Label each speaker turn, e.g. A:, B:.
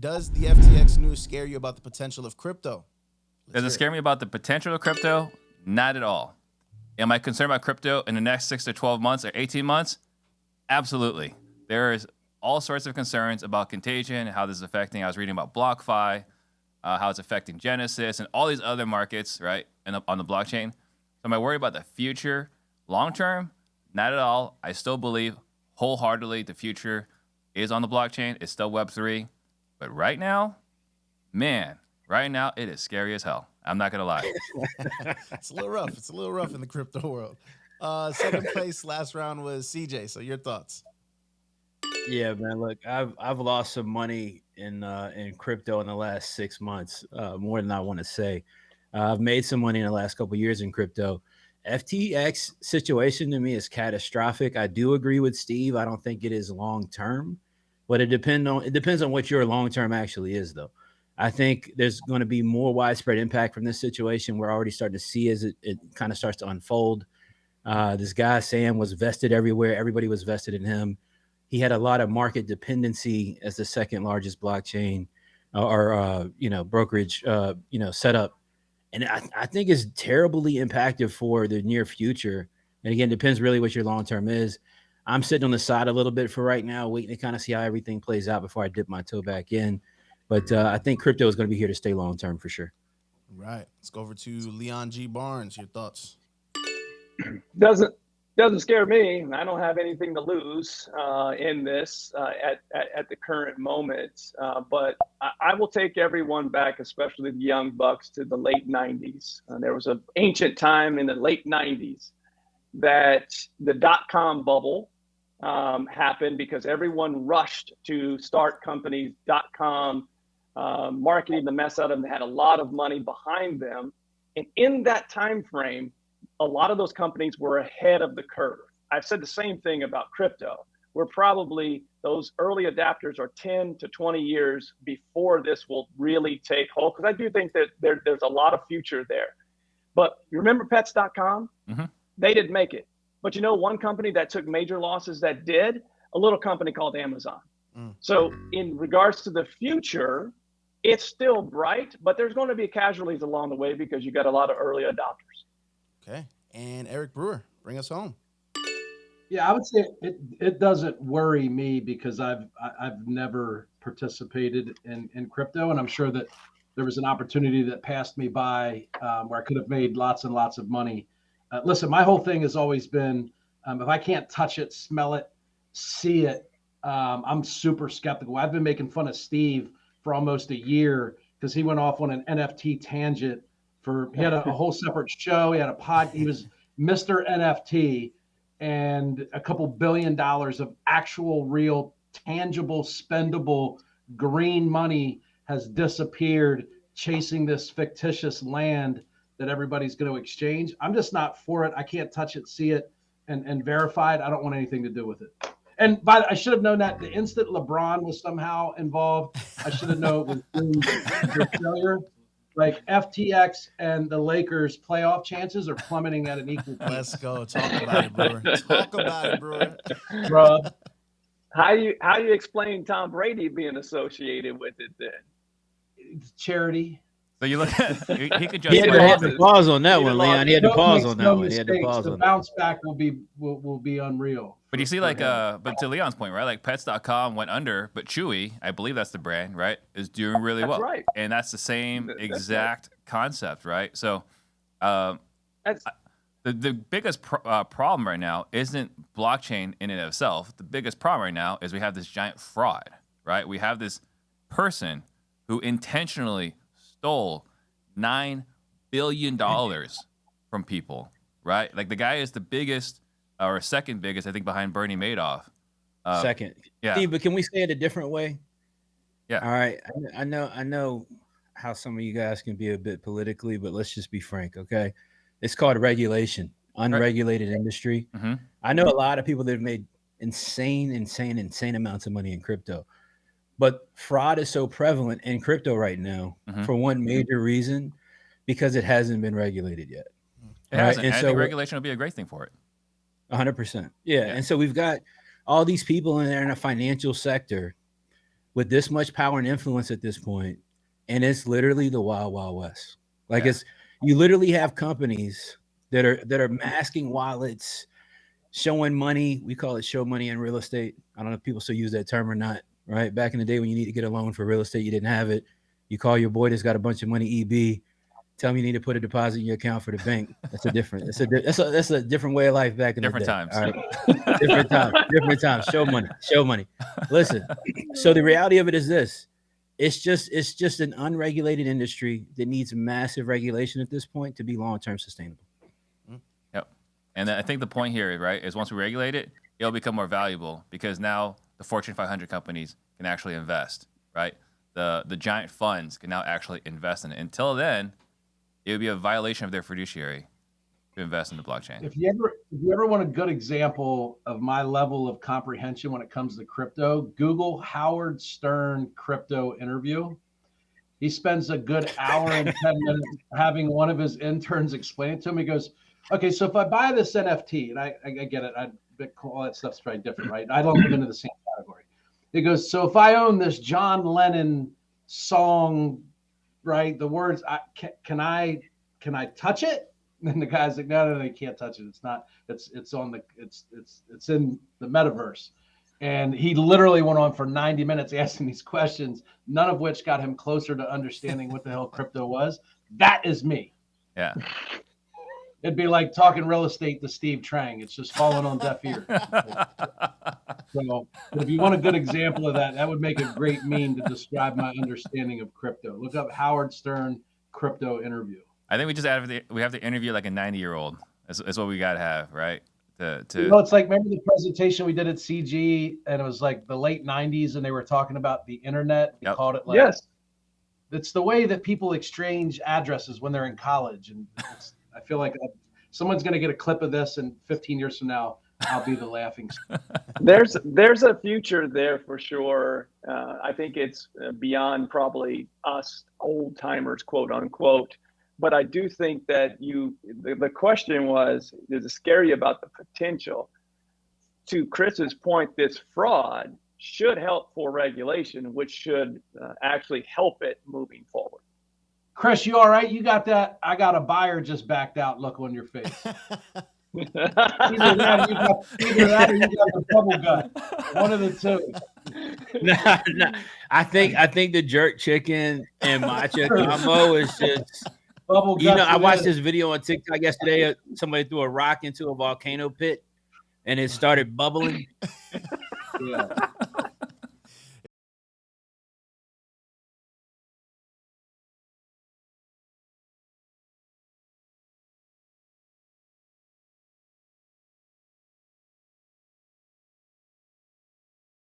A: Does the FTX news scare you about the potential of crypto?
B: Does it scare me about the potential of crypto? Not at all. Am I concerned about crypto in the next 6 to 12 months or 18 months? Absolutely. There is all sorts of concerns about contagion and how this is affecting. I was reading about BlockFi, how it's affecting Genesis and all these other markets, right, on the blockchain. So am I worried about the future long term? Not at all. I still believe wholeheartedly the future is on the blockchain. It's still Web3. But right now, man, it is scary as hell. I'm not going to lie.
A: It's a little rough. It's a little rough in the crypto world. Second place last round was CJ. So your thoughts?
C: Yeah, man. Look, I've lost some money in crypto in the last 6 months, more than I want to say. I've made some money in the last couple of years in crypto. FTX situation to me is catastrophic. I do agree with Steve. I don't think it is long term, but it depends on what your long term actually is, though. I think there's going to be more widespread impact from this situation. We're already starting to see as it kind of starts to unfold. This guy, Sam, was vested everywhere. Everybody was vested in him. He had a lot of market dependency as the second largest blockchain or brokerage, setup. And I think it's terribly impactful for the near future. And again, depends really what your long-term is. I'm sitting on the side a little bit for right now, waiting to kind of see how everything plays out before I dip my toe back in. But I think crypto is going to be here to stay long-term for sure.
A: Right. Let's go over to Leon G. Barnes. Your thoughts?
D: Doesn't scare me. I don't have anything to lose in this at the current moment. But I will take everyone back, especially the young bucks, to the late 90s. There was an ancient time in the late 90s that the dot-com bubble happened because everyone rushed to start companies, dot-com, marketing the mess out of them. They had a lot of money behind them. And in that time frame, a lot of those companies were ahead of the curve. I've said the same thing about crypto. We're probably, those early adapters are 10 to 20 years before this will really take hold, because I do think that there's a lot of future there. But you remember pets.com? Mm-hmm. They didn't make it. But you know one company that took major losses that did? A little company called Amazon. So in regards to the future, it's still bright, but there's going to be casualties along the way because you got a lot of early adopters.
A: Okay. And Eric Brewer, bring us home.
E: Yeah, I would say it doesn't worry me because I've never participated in crypto, and I'm sure that there was an opportunity that passed me by where I could have made lots and lots of money. Listen, my whole thing has always been if I can't touch it, smell it, see it, I'm super skeptical. I've been making fun of Steve for almost a year because he went off on an NFT tangent. He had a whole separate show. He had a pod. He was Mr. NFT, and a couple $1 billion of actual, real, tangible, spendable green money has disappeared chasing this fictitious land that everybody's going to exchange. I'm just not for it. I can't touch it, see it, and verify it. I don't want anything to do with it. And I should have known that the instant LeBron was somehow involved, I should have known it was failure. Like FTX and the Lakers playoff chances are plummeting at an equal pace.
A: Let's go. Talk about it, Brewer. Talk about it, Brewer.
E: Bro.
D: How you explain Tom Brady being associated with it then?
E: It's charity.
B: So you look at he could just
C: He had to pause on that one, Leon. He had to pause on that one. He had to pause on that.
E: The bounce back will be unreal.
B: But you see, but to Leon's point, right? Like Pets.com went under, but Chewy, I believe that's the brand, right, is doing really well.
D: Right.
B: And that's the same exact concept, right? So the biggest problem right now isn't blockchain in and of itself. The biggest problem right now is we have this giant fraud, right? We have this person who intentionally stole $9 billion from people, right? Like the guy is the biggest or second biggest, I think, behind Bernie Madoff.
C: Second.
B: Yeah.
C: Steve, but can we say it a different way?
B: Yeah.
C: All right. I know how some of you guys can be a bit politically, but let's just be frank, okay? It's called regulation, unregulated industry. Mm-hmm. I know a lot of people that have made insane amounts of money in crypto. But fraud is so prevalent in crypto right now for one major reason, because it hasn't been regulated yet.
B: It hasn't. And I think regulation will be a great thing for it.
C: 100%. Yeah. And so we've got all these people in there in a financial sector with this much power and influence at this point, and it's literally the wild, wild west. Like
B: Yeah.
C: it's you literally have companies that are masking wallets, showing money. We call it show money in real estate. I don't know if people still use that term or not. Right? Back in the day when you need to get a loan for real estate, you didn't have it. You call your boy that's got a bunch of money, EB. Tell him you need to put a deposit in your account for the bank. That's a different. That's a different way of life back in
B: Different
C: the day.
B: times.
C: All right? Different times. Show money. Listen. So the reality of it is this: it's just an unregulated industry that needs massive regulation at this point to be long-term sustainable.
B: Yep. And I think the point here, right, is once we regulate it, it'll become more valuable because now the Fortune 500 companies can actually invest, right? The giant funds can now actually invest in it. Until then, it would be a violation of their fiduciary to invest in the blockchain.
E: If you ever want a good example of my level of comprehension when it comes to crypto, Google Howard Stern crypto interview. He spends a good hour and 10 minutes having one of his interns explain it to him. He goes, okay, so if I buy this NFT, and I get it, all that stuff's very different, right? I don't live into the same category. He goes, so if I own this John Lennon song, right, the words, can I touch it? And the guy's like, no, you can't touch it. It's not. It's in the metaverse. And he literally went on for 90 minutes asking these questions, none of which got him closer to understanding what the hell crypto was. That is me.
B: Yeah.
E: It'd be like talking real estate to Steve Trang. It's just falling on deaf ears. So if you want a good example of that, that would make a great meme to describe my understanding of crypto. Look up Howard Stern crypto interview.
B: I think we have to interview like a 90-year-old. That's what we got to have, right?
E: It's like, remember the presentation we did at CG, and it was like the late 90s, and they were talking about the internet. They called it like,
D: yes.
E: It's the way that people exchange addresses when they're in college. And I feel like someone's going to get a clip of this, and 15 years from now, I'll be the laughing.
D: There's a future there for sure. I think it's beyond probably us old timers, quote unquote. But I do think that the question was, is it scary about the potential? To Chris's point, this fraud should help for regulation, which should actually help it moving forward.
E: Chris, you all right? You got that? I got a buyer just backed out look on your face. Either that or you got the bubble gut. One of the two.
C: No. I think the jerk chicken and matcha combo is just... I watched this video on TikTok yesterday. Somebody threw a rock into a volcano pit, and it started bubbling.
E: Yeah.